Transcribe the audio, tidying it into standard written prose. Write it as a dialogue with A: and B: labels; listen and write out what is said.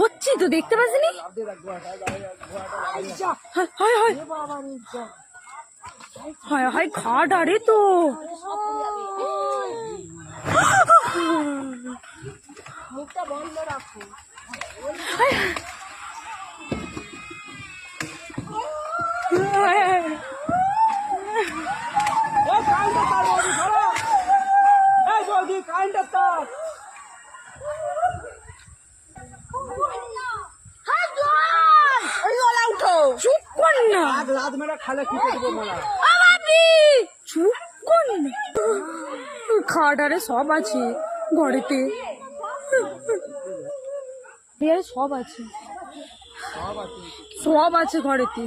A: হচ্ছি তো দেখতে পাচ্ছিনি। হায় হায় ঘাট আরে তো
B: মুখটা বন্ধ রাখো।
A: চুপ কর না, চুপ কর না। খাটারে সব আছে ঘরেতে, সব আছে, সব আছে ঘরেতে।